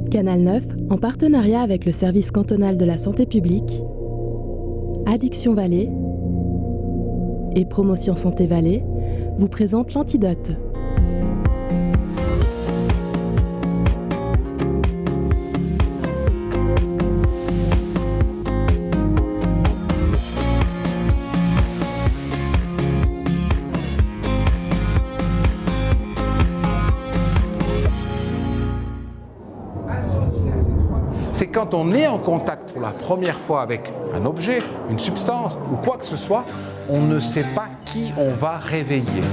Canal 9, en partenariat avec le service cantonal de la santé publique, Addiction Valais et Promotion Santé Valais vous présente l'Antidote. C'est quand on est en contact pour la première fois avec un objet, une substance ou quoi que ce soit, on ne sait pas qui on va réveiller.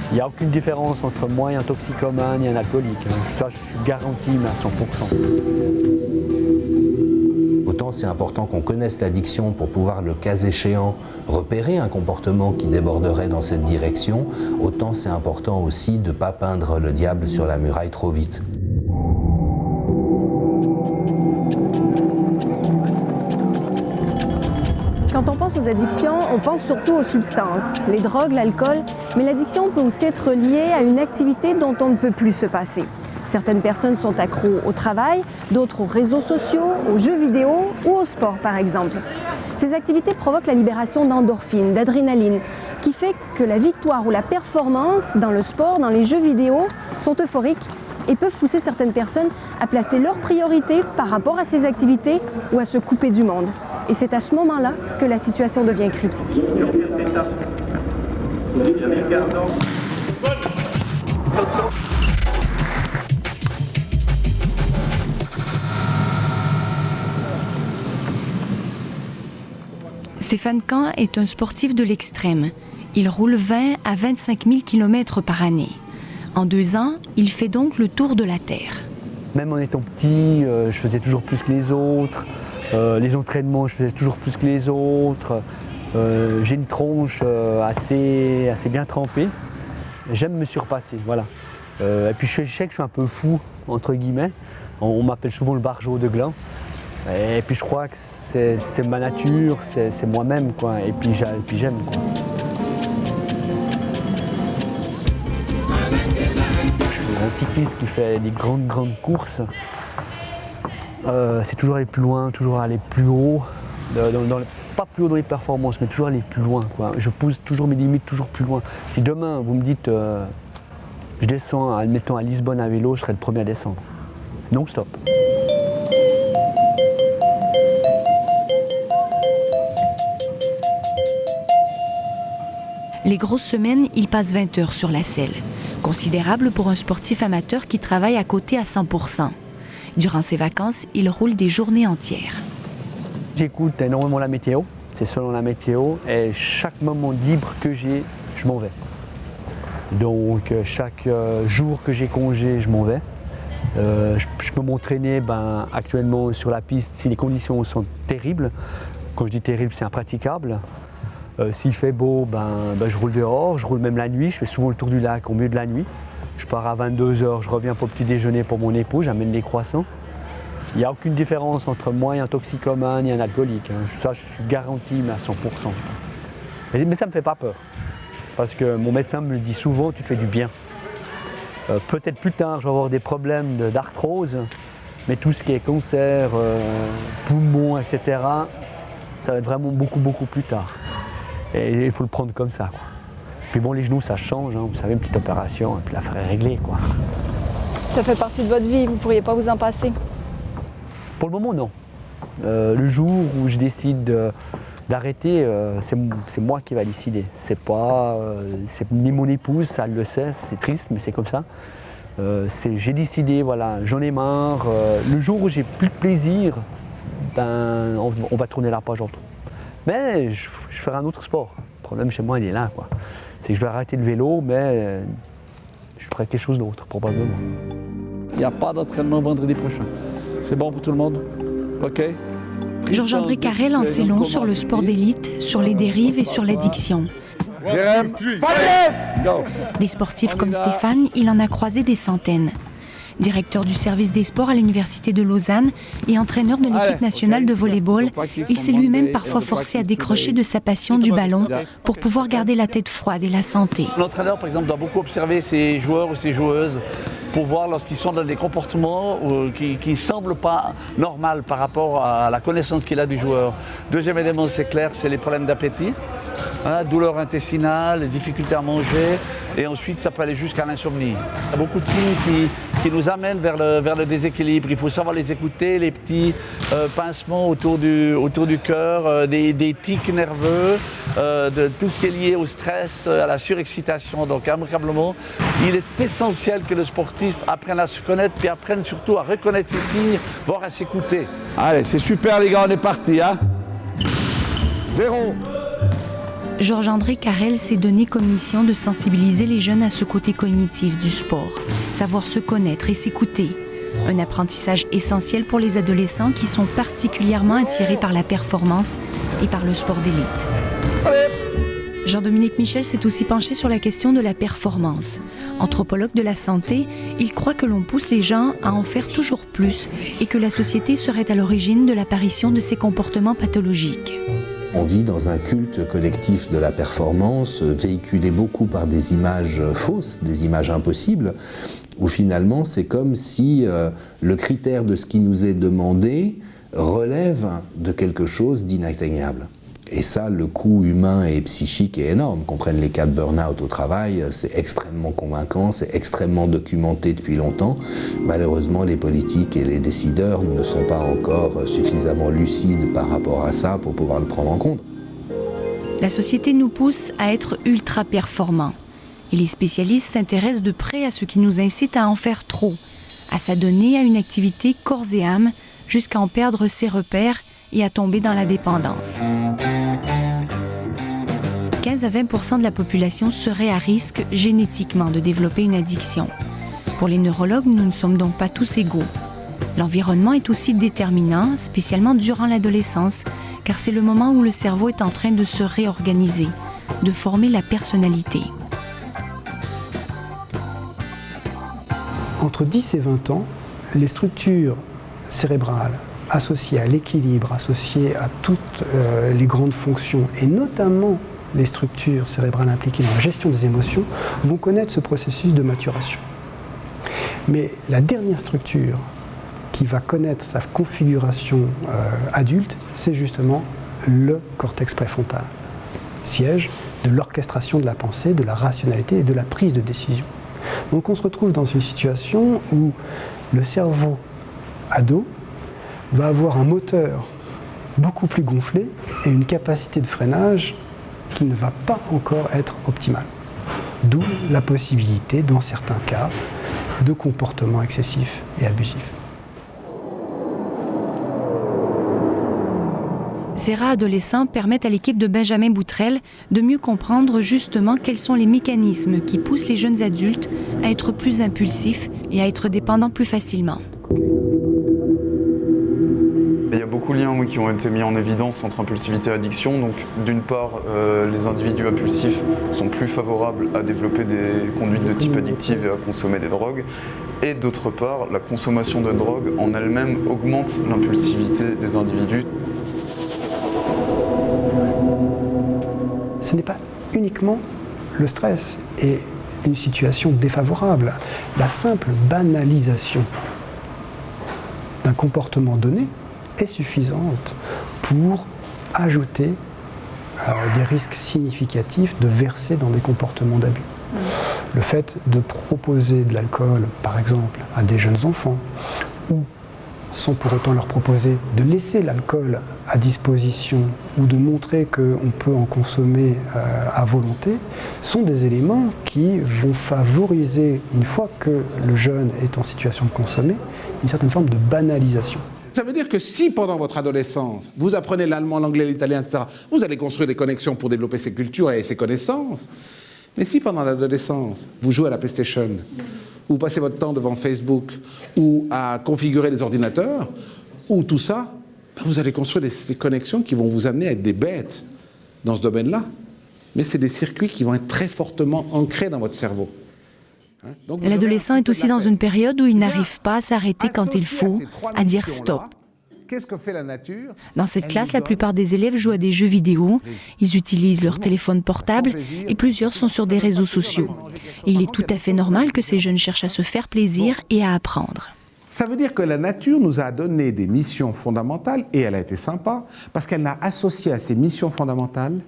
Il n'y a aucune différence entre moi et un toxicomane et un alcoolique. Ça, je suis garanti, mais à 100%. Autant c'est important qu'on connaisse l'addiction pour pouvoir, le cas échéant, repérer un comportement qui déborderait dans cette direction, autant c'est important aussi de ne pas peindre le diable sur la muraille trop vite. Quand on pense aux addictions, on pense surtout aux substances, les drogues, l'alcool, mais l'addiction peut aussi être liée à une activité dont on ne peut plus se passer. Certaines personnes sont accros au travail, d'autres aux réseaux sociaux, aux jeux vidéo ou au sport par exemple. Ces activités provoquent la libération d'endorphines, d'adrénaline, qui fait que la victoire ou la performance dans le sport, dans les jeux vidéo, sont euphoriques et peuvent pousser certaines personnes à placer leurs priorités par rapport à ces activités ou à se couper du monde. Et c'est à ce moment-là que la situation devient critique. Stéphane Kahn est un sportif de l'extrême. Il roule 20 à 25 000 km par année. En 2 ans, il fait donc le tour de la Terre. Même en étant petit, je faisais toujours plus que les autres. Les entraînements, je faisais toujours plus que les autres. J'ai une tronche assez bien trempée. J'aime me surpasser, voilà. Et puis je sais que je suis un peu fou, entre guillemets. On m'appelle souvent le barjot de Gland. Et puis je crois que c'est ma nature, c'est moi-même, quoi. Et puis j'aime, quoi. Je suis un cycliste qui fait des grandes courses. C'est toujours aller plus loin, toujours aller plus haut, pas plus haut dans les performances, mais toujours aller plus loin, quoi. Je pousse toujours mes limites, toujours plus loin. Si demain vous me dites je descends, admettons à Lisbonne à vélo, je serai le premier à descendre. C'est non-stop. Les grosses semaines, il passe 20 heures sur la selle. Considérable pour un sportif amateur qui travaille à côté à 100%. Durant ses vacances, il roule des journées entières. J'écoute énormément la météo, c'est selon la météo, et chaque moment libre que j'ai, je m'en vais. Donc chaque jour que j'ai congé, je m'en vais. Je peux m'entraîner actuellement sur la piste si les conditions sont terribles. Quand je dis terrible, c'est impraticable. S'il fait beau, je roule dehors, je roule même la nuit, je fais souvent le tour du lac au milieu de la nuit. Je pars à 22 h, je reviens pour le petit déjeuner pour mon époux, j'amène les croissants. Il n'y a aucune différence entre moi et un toxicomane et un alcoolique. Ça, je suis garanti, mais à 100%. Mais ça ne me fait pas peur. Parce que mon médecin me le dit souvent, tu te fais du bien. Peut-être plus tard, je vais avoir des problèmes d'arthrose, mais tout ce qui est cancer, poumons, etc., ça va être vraiment beaucoup plus tard. Et il faut le prendre comme ça, quoi. Puis bon, les genoux, ça change, vous savez, une petite opération, et puis l'affaire est réglée, quoi. Ça fait partie de votre vie, vous ne pourriez pas vous en passer? Pour le moment, non. Le jour où je décide d'arrêter, c'est moi qui va décider. C'est ni mon épouse, ça elle le sait, c'est triste, mais c'est comme ça. J'ai décidé, voilà, j'en ai marre. Le jour où j'ai plus de plaisir, on va tourner la page en tout. Mais je ferai un autre sport. Le problème chez moi, il est là, quoi. C'est que je vais arrêter le vélo, mais je ferai quelque chose d'autre, probablement. Il n'y a pas d'entraînement vendredi prochain. C'est bon pour tout le monde? OK? Georges-André Carrel en sait long sur le sport d'élite, sur les dérives et sur l'addiction. Des sportifs comme Stéphane, il en a croisé des centaines. Directeur du service des sports à l'Université de Lausanne et entraîneur de l'équipe nationale de volley-ball, il s'est lui-même parfois forcé à décrocher de sa passion du ballon pour pouvoir garder la tête froide et la santé. L'entraîneur, par exemple, doit beaucoup observer ses joueurs ou ses joueuses pour voir lorsqu'ils sont dans des comportements qui ne semblent pas normaux par rapport à la connaissance qu'il a du joueur. Deuxième élément, c'est clair, c'est les problèmes d'appétit, douleurs intestinales, les difficultés à manger, et ensuite ça peut aller jusqu'à l'insomnie. Il y a beaucoup de signes qui nous amènent vers le déséquilibre. Il faut savoir les écouter, les petits pincements autour du cœur, des tics nerveux, de tout ce qui est lié au stress, à la surexcitation. Donc immanquablement, il est essentiel que le sportif apprenne à se connaître, puis apprenne surtout à reconnaître ses signes, voire à s'écouter. Allez, c'est super les gars, on est parti, hein. 0. Georges-André Carrel s'est donné comme mission de sensibiliser les jeunes à ce côté cognitif du sport, savoir se connaître et s'écouter. Un apprentissage essentiel pour les adolescents qui sont particulièrement attirés par la performance et par le sport d'élite. Jean-Dominique Michel s'est aussi penché sur la question de la performance. Anthropologue de la santé, il croit que l'on pousse les gens à en faire toujours plus et que la société serait à l'origine de l'apparition de ces comportements pathologiques. On vit dans un culte collectif de la performance, véhiculé beaucoup par des images fausses, des images impossibles, où finalement c'est comme si le critère de ce qui nous est demandé relève de quelque chose d'inatteignable. Et ça, le coût humain et psychique est énorme. Qu'on prenne les cas de burn-out au travail, c'est extrêmement convaincant, c'est extrêmement documenté depuis longtemps. Malheureusement, les politiques et les décideurs ne sont pas encore suffisamment lucides par rapport à ça pour pouvoir le prendre en compte. La société nous pousse à être ultra performants. Et les spécialistes s'intéressent de près à ce qui nous incite à en faire trop, à s'adonner à une activité corps et âme, jusqu'à en perdre ses repères et à tomber dans la dépendance. 15 à 20% de la population serait à risque génétiquement de développer une addiction. Pour les neurologues, nous ne sommes donc pas tous égaux. L'environnement est aussi déterminant, spécialement durant l'adolescence, car c'est le moment où le cerveau est en train de se réorganiser, de former la personnalité. Entre 10 et 20 ans, les structures cérébrales associées à l'équilibre, associées à toutes les grandes fonctions, et notamment les structures cérébrales impliquées dans la gestion des émotions, vont connaître ce processus de maturation. Mais la dernière structure qui va connaître sa configuration adulte, c'est justement le cortex préfrontal, siège de l'orchestration de la pensée, de la rationalité et de la prise de décision. Donc on se retrouve dans une situation où le cerveau ado va avoir un moteur beaucoup plus gonflé et une capacité de freinage qui ne va pas encore être optimale. D'où la possibilité, dans certains cas, de comportements excessifs et abusifs. Ces rats adolescents permettent à l'équipe de Benjamin Boutrel de mieux comprendre justement quels sont les mécanismes qui poussent les jeunes adultes à être plus impulsifs et à être dépendants plus facilement. Il y a beaucoup de liens qui ont été mis en évidence entre impulsivité et addiction. Donc, d'une part, les individus impulsifs sont plus favorables à développer des conduites de type addictive et à consommer des drogues. Et d'autre part, la consommation de drogue en elle-même augmente l'impulsivité des individus. Ce n'est pas uniquement le stress et une situation défavorable. La simple banalisation d'un comportement donné est suffisante pour ajouter des risques significatifs de verser dans des comportements d'abus. Le fait de proposer de l'alcool, par exemple, à des jeunes enfants, ou sans pour autant leur proposer de laisser l'alcool à disposition ou de montrer qu'on peut en consommer à volonté, sont des éléments qui vont favoriser, une fois que le jeune est en situation de consommer, une certaine forme de banalisation. Ça veut dire que si pendant votre adolescence, vous apprenez l'allemand, l'anglais, l'italien, etc., vous allez construire des connexions pour développer ses cultures et ses connaissances. Mais si pendant l'adolescence, vous jouez à la PlayStation, ou passez votre temps devant Facebook, ou à configurer des ordinateurs, ou tout ça, vous allez construire des connexions qui vont vous amener à être des bêtes dans ce domaine-là. Mais c'est des circuits qui vont être très fortement ancrés dans votre cerveau. L'adolescent est aussi dans une période où il n'arrive pas à s'arrêter quand il faut, à dire stop. qu'est-ce que fait la nature? Dans cette classe, la plupart des élèves jouent à des jeux vidéo, ils utilisent leur téléphone portable et plusieurs sont sur des réseaux sociaux. Il est tout à fait normal que ces jeunes cherchent à se faire plaisir et à apprendre. Ça veut dire que la nature nous a donné des missions fondamentales, et elle a été sympa, parce qu'elle a associé à ces missions fondamentales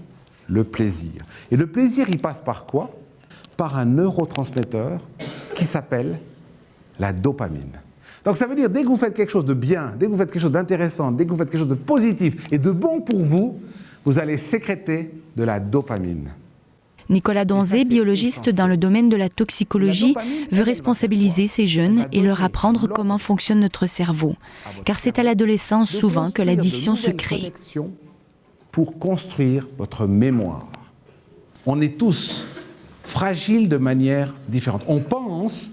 le plaisir. Et le plaisir, il passe par quoi? Par un neurotransmetteur qui s'appelle la dopamine. Donc ça veut dire, dès que vous faites quelque chose de bien, dès que vous faites quelque chose d'intéressant, dès que vous faites quelque chose de positif et de bon pour vous, vous allez sécréter de la dopamine. Nicolas Donzé, biologiste dans le domaine de la toxicologie, veut responsabiliser ces jeunes et leur apprendre comment fonctionne notre cerveau. Car c'est à l'adolescence souvent que l'addiction se crée. Pour construire votre mémoire. On est tous fragiles de manière différente. On pense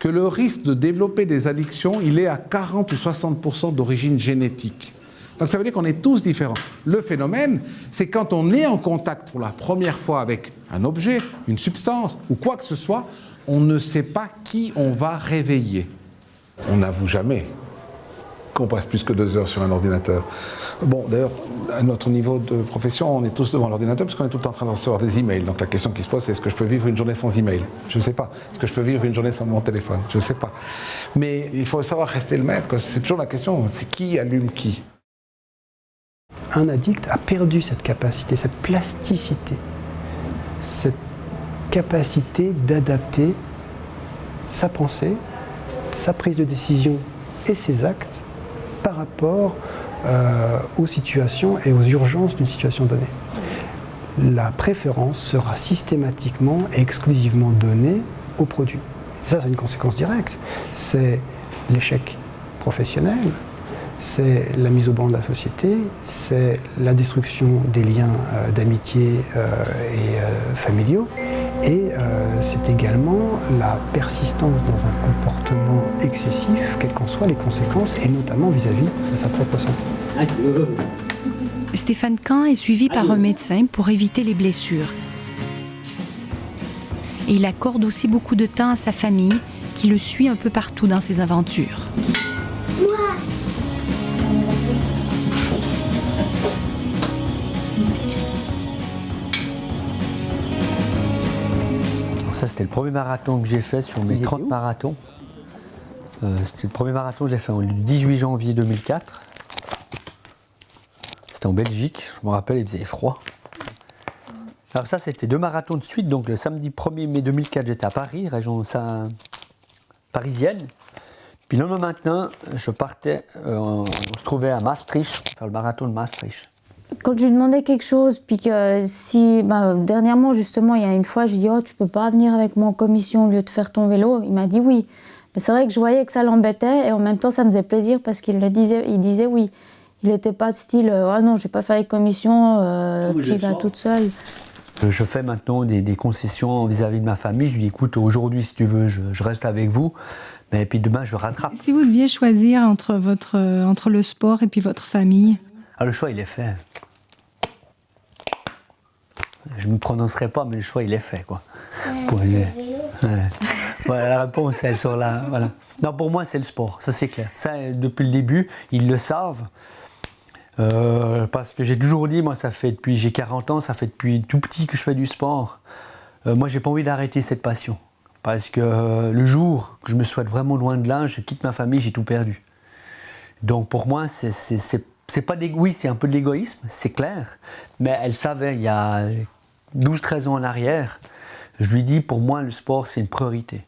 que le risque de développer des addictions, il est à 40 ou 60% d'origine génétique. Donc ça veut dire qu'on est tous différents. Le phénomène, c'est quand on est en contact pour la première fois avec un objet, une substance ou quoi que ce soit, on ne sait pas qui on va réveiller. On n'avoue jamais qu'on passe plus que 2 heures sur un ordinateur. Bon, d'ailleurs, à notre niveau de profession, on est tous devant l'ordinateur parce qu'on est tout le temps en train de recevoir des emails. Donc la question qui se pose, c'est est-ce que je peux vivre une journée sans email? Je ne sais pas. Est-ce que je peux vivre une journée sans mon téléphone? Je ne sais pas. Mais il faut savoir rester le maître. C'est toujours la question, c'est qui allume qui? Un addict a perdu cette capacité, cette plasticité, cette capacité d'adapter sa pensée, sa prise de décision et ses actes par rapport aux situations et aux urgences d'une situation donnée. La préférence sera systématiquement et exclusivement donnée au produit. Ça, c'est une conséquence directe. C'est l'échec professionnel, c'est la mise au banc de la société, c'est la destruction des liens d'amitié et familiaux, et c'est également la persistance dans un comportement excessif, quelles qu'en soient les conséquences, et notamment vis-à-vis de sa propre santé. Stéphane Kahn est suivi par un médecin pour éviter les blessures. Et il accorde aussi beaucoup de temps à sa famille, qui le suit un peu partout dans ses aventures. Ça, c'était le premier marathon que j'ai fait sur mes 30 marathons. C'était le premier marathon que j'ai fait le 18 janvier 2004. C'était en Belgique, je me rappelle, il faisait froid. Alors ça, c'était 2 marathons de suite. Donc le samedi 1er mai 2004, j'étais à Paris, région parisienne. Puis le lendemain matin, je partais, on se trouvait à Maastricht, pour faire le marathon de Maastricht. Quand je lui demandais quelque chose, puis que si, dernièrement justement, il y a une fois, j'ai dit « Oh, tu peux pas venir avec moi en commission au lieu de faire ton vélo ?» Il m'a dit oui. Mais c'est vrai que je voyais que ça l'embêtait et en même temps, ça me faisait plaisir parce qu'il disait oui. Il n'était pas de style « Ah non, je vais pas faire les commissions, j'y vais toute seule. » Je fais maintenant des concessions vis-à-vis de ma famille. Je lui dis « Écoute, aujourd'hui, si tu veux, je reste avec vous. Mais puis demain, je rattrape. » Si vous deviez choisir entre le sport et puis votre famille? Ah, le choix, il est fait. Je ne me prononcerai pas, mais le choix, il est fait, quoi. Voilà, la réponse, elle sort là. Voilà. Non, pour moi, c'est le sport, ça c'est clair. Ça, depuis le début, ils le savent. Parce que j'ai toujours dit, moi, ça fait depuis, j'ai 40 ans, ça fait depuis tout petit que je fais du sport. Moi, j'ai pas envie d'arrêter cette passion. Parce que le jour que je me souhaite vraiment loin de là, je quitte ma famille, j'ai tout perdu. Donc pour moi, c'est pas oui, c'est un peu de l'égoïsme, c'est clair. Mais elle savait, il y a 12-13 ans en arrière, je lui dis, pour moi, le sport, c'est une priorité.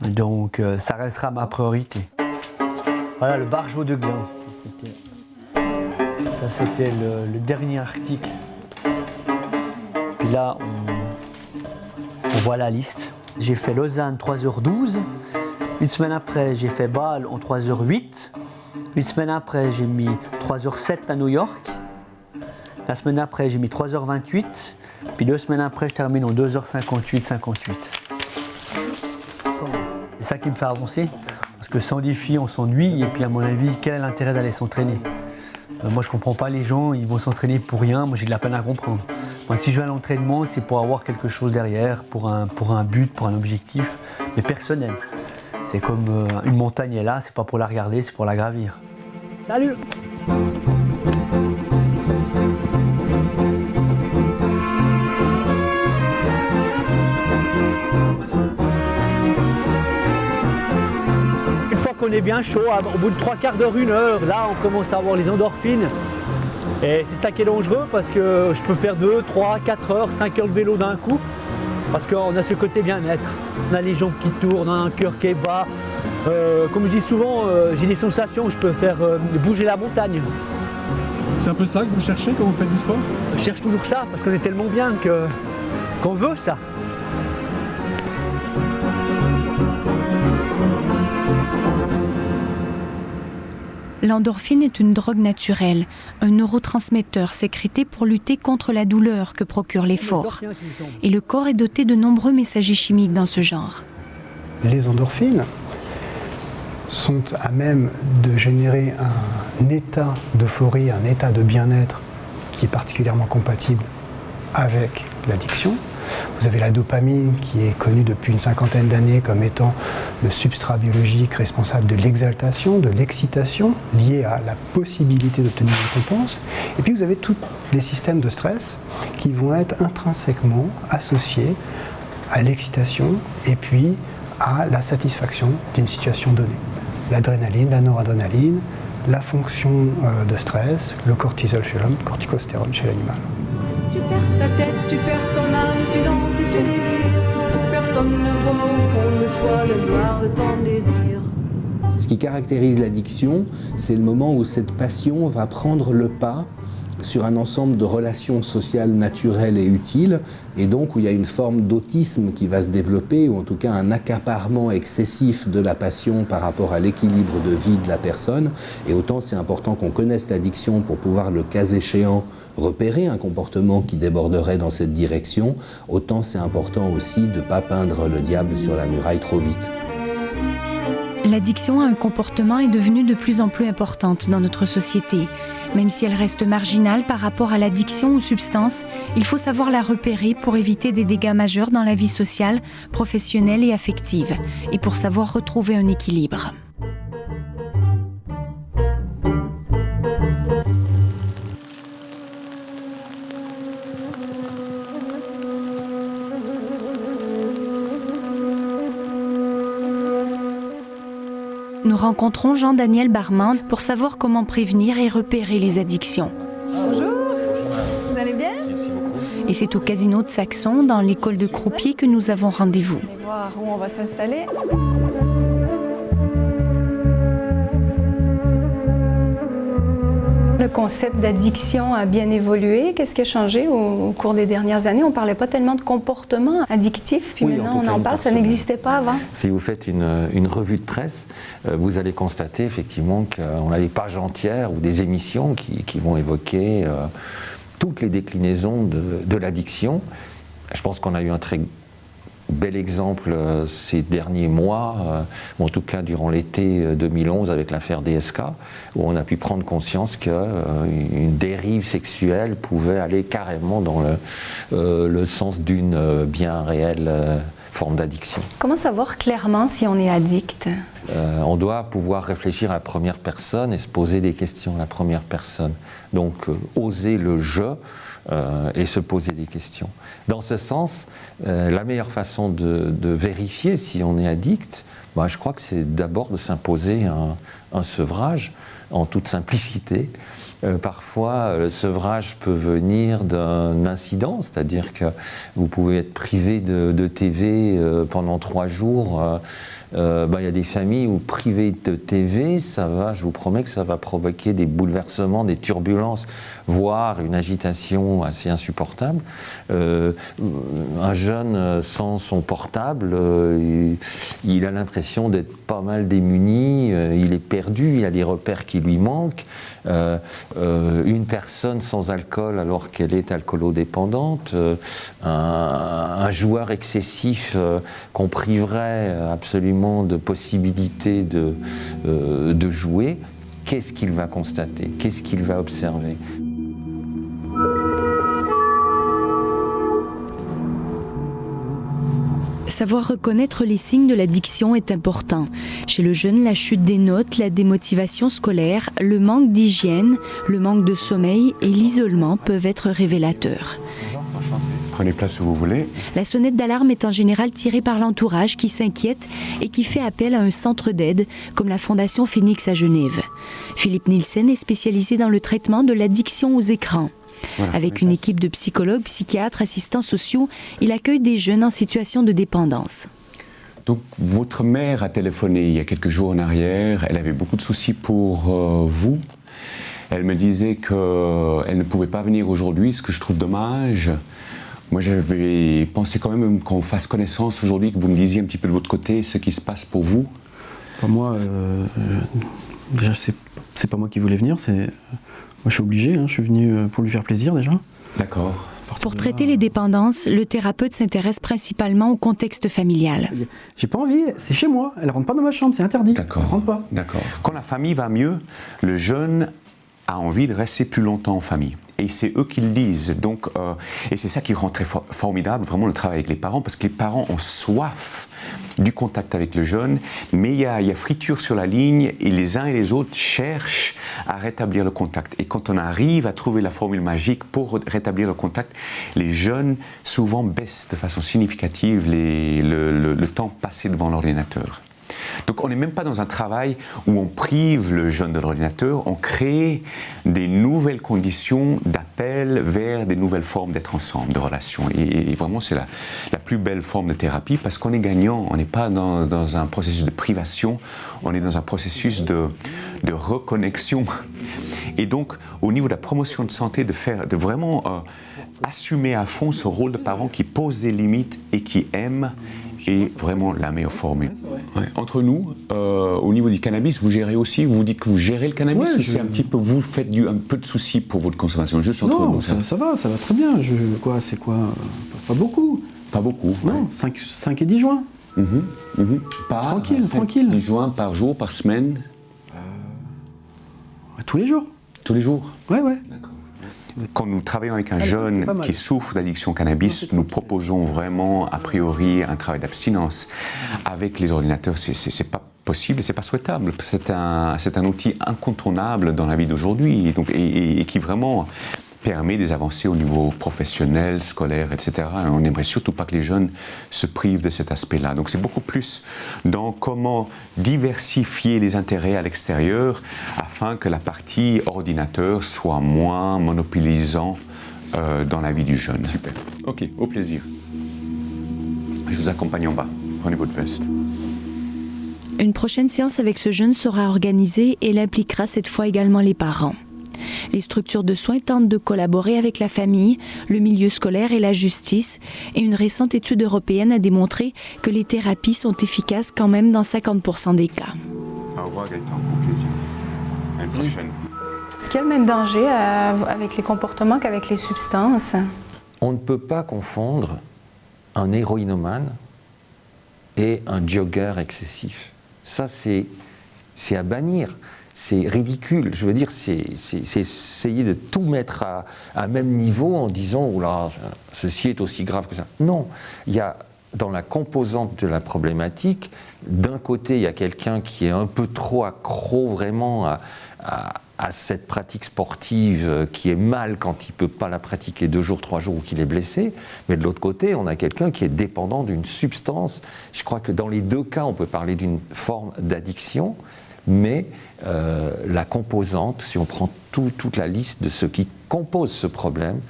Donc ça restera ma priorité. Voilà, le Bargeot de Gland. Ça, c'était le dernier article. Puis là, on voit la liste. J'ai fait Lausanne 3h12. Une semaine après, j'ai fait Bâle en 3h08. Une semaine après, j'ai mis 3h07 à New York. La semaine après, j'ai mis 3h28. Puis 2 semaines après, je termine en 2h58-58. C'est ça qui me fait avancer. Parce que sans défi, on s'ennuie. Et puis, à mon avis, quel est l'intérêt d'aller s'entraîner? Moi, je ne comprends pas les gens, ils vont s'entraîner pour rien. Moi, j'ai de la peine à comprendre. Moi, si je vais à l'entraînement, c'est pour avoir quelque chose derrière, pour un but, pour un objectif, mais personnel. C'est comme une montagne est là, c'est pas pour la regarder, c'est pour la gravir. Salut. Une fois qu'on est bien chaud, au bout de 3/4 d'heure, 1 heure, là on commence à avoir les endorphines. Et c'est ça qui est dangereux parce que je peux faire 2, 3, 4 heures, 5 heures de vélo d'un coup. Parce qu'on a ce côté bien-être. On a les jambes qui tournent, on a un cœur qui est bas. Comme je dis souvent, j'ai des sensations, je peux faire bouger la montagne. C'est un peu ça que vous cherchez quand vous faites du sport? Je cherche toujours ça parce qu'on est tellement bien qu'on veut ça. L'endorphine est une drogue naturelle, un neurotransmetteur sécrété pour lutter contre la douleur que procure l'effort. Et le corps est doté de nombreux messagers chimiques dans ce genre. Les endorphines sont à même de générer un état d'euphorie, un état de bien-être qui est particulièrement compatible avec l'addiction. Vous avez la dopamine qui est connue depuis une 50aine d'années comme étant le substrat biologique responsable de l'exaltation, de l'excitation, liée à la possibilité d'obtenir une récompense. Et puis vous avez tous les systèmes de stress qui vont être intrinsèquement associés à l'excitation et puis à la satisfaction d'une situation donnée. L'adrénaline, la noradrénaline, la fonction de stress, le cortisol chez l'homme, le corticostérone chez l'animal. Tu perds ta tête, tu perds ton âme, tu danses et tu délires. Personne ne voit au fond de toi le noir de ton désir. Ce qui caractérise l'addiction, c'est le moment où cette passion va prendre le pas sur un ensemble de relations sociales naturelles et utiles, et donc où il y a une forme d'autisme qui va se développer, ou en tout cas un accaparement excessif de la passion par rapport à l'équilibre de vie de la personne. Et autant c'est important qu'on connaisse l'addiction pour pouvoir, le cas échéant, repérer un comportement qui déborderait dans cette direction, autant c'est important aussi de ne pas peindre le diable sur la muraille trop vite. L'addiction à un comportement est devenue de plus en plus importante dans notre société. Même si elle reste marginale par rapport à l'addiction aux substances, il faut savoir la repérer pour éviter des dégâts majeurs dans la vie sociale, professionnelle et affective, et pour savoir retrouver un équilibre. Nous rencontrons Jean-Daniel Barman pour savoir comment prévenir et repérer les addictions. Bonjour, vous allez bien? Merci beaucoup. Et c'est au casino de Saxon, dans l'école de croupier, que nous avons rendez-vous. On va voir où on va s'installer. Le concept d'addiction a bien évolué. Qu'est-ce qui a changé au cours des dernières années? On ne parlait pas tellement de comportement addictif, puis maintenant on en parle, ça n'existait pas avant. Si vous faites une revue de presse, vous allez constater effectivement qu'on a des pages entières ou des émissions qui vont évoquer toutes les déclinaisons de l'addiction. Je pense qu'on a eu un très bel exemple ces derniers mois, ou en tout cas durant l'été 2011 avec l'affaire DSK, où on a pu prendre conscience qu'une dérive sexuelle pouvait aller carrément dans le sens d'une bien réelle forme d'addiction. Comment savoir clairement si on est addict? On doit pouvoir réfléchir à la première personne et se poser des questions à la première personne. Donc oser le je et se poser des questions. Dans ce sens, la meilleure façon de vérifier si on est addict, je crois que c'est d'abord de s'imposer un sevrage en toute simplicité. Parfois, le sevrage peut venir d'un incident, c'est-à-dire que vous pouvez être privé de TV pendant 3 jours. Il y a des familles où privé de TV, je vous promets que ça va provoquer des bouleversements, des turbulences, voire une agitation assez insupportable. Un jeune sans son portable, il a l'impression d'être pas mal démuni, il est perdu, il a des repères qui lui manquent. Une personne sans alcool alors qu'elle est alcoolodépendante, un joueur excessif qu'on priverait absolument de possibilités de jouer, qu'est-ce qu'il va constater? Qu'est-ce qu'il va observer? Savoir reconnaître les signes de l'addiction est important. Chez le jeune, la chute des notes, la démotivation scolaire, le manque d'hygiène, le manque de sommeil et l'isolement peuvent être révélateurs. Prenez place où vous voulez. La sonnette d'alarme est en général tirée par l'entourage qui s'inquiète et qui fait appel à un centre d'aide, comme la Fondation Phoenix à Genève. Philippe Nielsen est spécialisé dans le traitement de l'addiction aux écrans. Voilà, avec une équipe de psychologues, psychiatres, assistants sociaux, il accueille des jeunes en situation de dépendance. Donc, votre mère a téléphoné il y a quelques jours en arrière. Elle avait beaucoup de soucis pour vous. Elle me disait qu'elle ne pouvait pas venir aujourd'hui, ce que je trouve dommage. Moi, j'avais pensé quand même qu'on fasse connaissance aujourd'hui, que vous me disiez un petit peu de votre côté ce qui se passe pour vous. Moi, déjà, c'est pas moi qui voulais venir. Moi, je suis obligé. Je suis venu pour lui faire plaisir déjà. D'accord. Pour traiter les dépendances, le thérapeute s'intéresse principalement au contexte familial. J'ai pas envie, c'est chez moi. Elle rentre pas dans ma chambre, c'est interdit. D'accord. Elle rentre pas. D'accord. Quand la famille va mieux, le jeune a envie de rester plus longtemps en famille. Et c'est eux qui le disent. Donc, et c'est ça qui rend très formidable, vraiment, le travail avec les parents, parce que les parents ont soif du contact avec le jeune, mais il y a friture sur la ligne, et les uns et les autres cherchent à rétablir le contact. Et quand on arrive à trouver la formule magique pour rétablir le contact, les jeunes, souvent, baissent de façon significative le temps passé devant l'ordinateur. Donc on n'est même pas dans un travail où on prive le jeune de l'ordinateur, on crée des nouvelles conditions d'appel vers des nouvelles formes d'être ensemble, de relations. Et vraiment c'est la plus belle forme de thérapie parce qu'on est gagnant, on n'est pas dans un processus de privation, on est dans un processus de reconnexion. Et donc au niveau de la promotion de santé, de vraiment assumer à fond ce rôle de parent qui pose des limites et qui aime, est vraiment la meilleure formule. Ouais. Entre nous, au niveau du cannabis, vous gérez aussi, vous dites que vous gérez le cannabis, ou c'est un petit peu, vous faites un peu de soucis pour votre consommation, juste entre nous. Ça va très bien. Pas beaucoup. Pas beaucoup. Non, ouais. 5 et 10 joints. Tranquille. 10 joints par jour, par semaine. Tous les jours. Tous les jours. Ouais. D'accord. Quand nous travaillons avec un jeune qui souffre d'addiction au cannabis, nous proposons vraiment, a priori, un travail d'abstinence. Avec les ordinateurs, c'est pas possible et c'est pas souhaitable. C'est un outil incontournable dans la vie d'aujourd'hui et qui vraiment permet des avancées au niveau professionnel, scolaire, etc. Et on n'aimerait surtout pas que les jeunes se privent de cet aspect-là. Donc c'est beaucoup plus dans comment diversifier les intérêts à l'extérieur afin que la partie ordinateur soit moins monopolisant dans la vie du jeune. Super. Ok, au plaisir. Je vous accompagne en bas. Prenez votre veste. Une prochaine séance avec ce jeune sera organisée et elle impliquera cette fois également les parents. Les structures de soins tentent de collaborer avec la famille, le milieu scolaire et la justice. Et une récente étude européenne a démontré que les thérapies sont efficaces quand même dans 50% des cas. Au revoir Gaëtan, au plaisir. À une prochaine. Est-ce qu'il y a le même danger avec les comportements qu'avec les substances? On ne peut pas confondre un héroïnomane et un jogger excessif. Ça, c'est à bannir. C'est ridicule. Je veux dire, c'est essayer de tout mettre à même niveau en disant « Oh là, ceci est aussi grave que ça ». Non, il y a dans la composante de la problématique, d'un côté, il y a quelqu'un qui est un peu trop accro vraiment à cette pratique sportive qui est mal quand il ne peut pas la pratiquer 2 jours, 3 jours ou qu'il est blessé. Mais de l'autre côté, on a quelqu'un qui est dépendant d'une substance. Je crois que dans les 2 cas, on peut parler d'une forme d'addiction. Mais la composante, si on prend toute la liste de ce qui compose ce problème,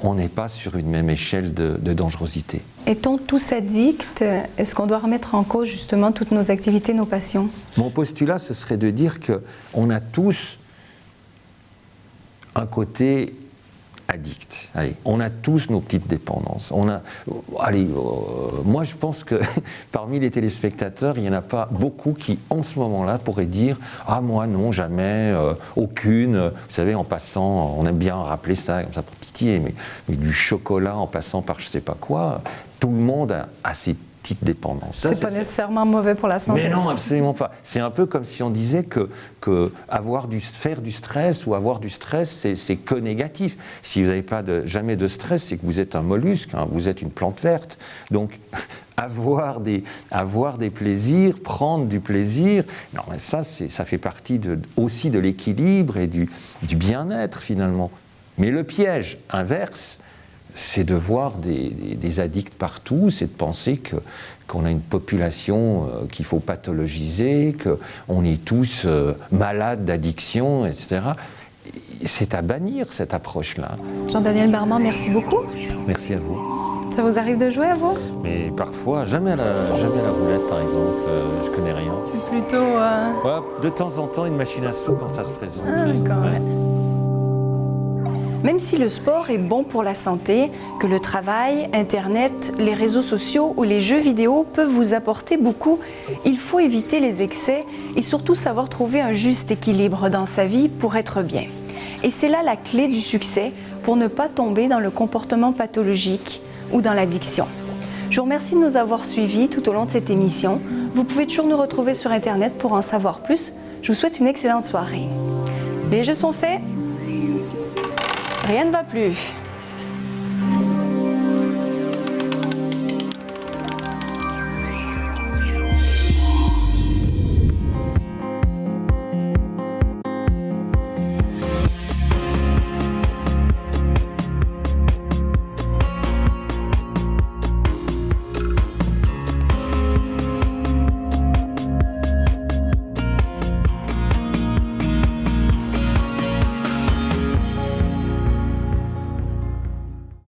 on n'est pas sur une même échelle de dangerosité. Est-on tous addicts? Est-ce qu'on doit remettre en cause justement toutes nos activités, nos passions? Mon postulat, ce serait de dire qu'on a tous un côté addict. Allez, on a tous nos petites dépendances. Moi je pense que parmi les téléspectateurs, il n'y en a pas beaucoup qui, en ce moment-là, pourraient dire « Ah moi non, jamais, aucune ». Vous savez, en passant, on aime bien rappeler ça comme ça pour titiller, mais du chocolat en passant par je ne sais pas quoi, tout le monde a ses petite dépendance. C'est pas nécessairement mauvais pour la santé. Mais non, absolument pas. C'est un peu comme si on disait que faire du stress ou avoir du stress, c'est que négatif. Si vous n'avez jamais de stress, c'est que vous êtes un mollusque, hein, vous êtes une plante verte. Donc, avoir des plaisirs, prendre du plaisir, non, mais ça fait partie aussi de l'équilibre et du bien-être, finalement. Mais le piège inverse, c'est de voir des addicts partout, c'est de penser qu'on a une population qu'il faut pathologiser, qu'on est tous malades d'addiction, etc. C'est à bannir, cette approche-là. Jean-Daniel Barman, merci beaucoup. Merci à vous. Ça vous arrive de jouer à vous? Mais parfois, jamais à la roulette, par exemple, je connais rien. C'est plutôt... Ouais, de temps en temps, une machine à sous quand ça se présente. Ah, d'accord, ouais. Même si le sport est bon pour la santé, que le travail, Internet, les réseaux sociaux ou les jeux vidéo peuvent vous apporter beaucoup, il faut éviter les excès et surtout savoir trouver un juste équilibre dans sa vie pour être bien. Et c'est là la clé du succès pour ne pas tomber dans le comportement pathologique ou dans l'addiction. Je vous remercie de nous avoir suivis tout au long de cette émission. Vous pouvez toujours nous retrouver sur Internet pour en savoir plus. Je vous souhaite une excellente soirée. Les jeux sont faits. Rien ne va plus.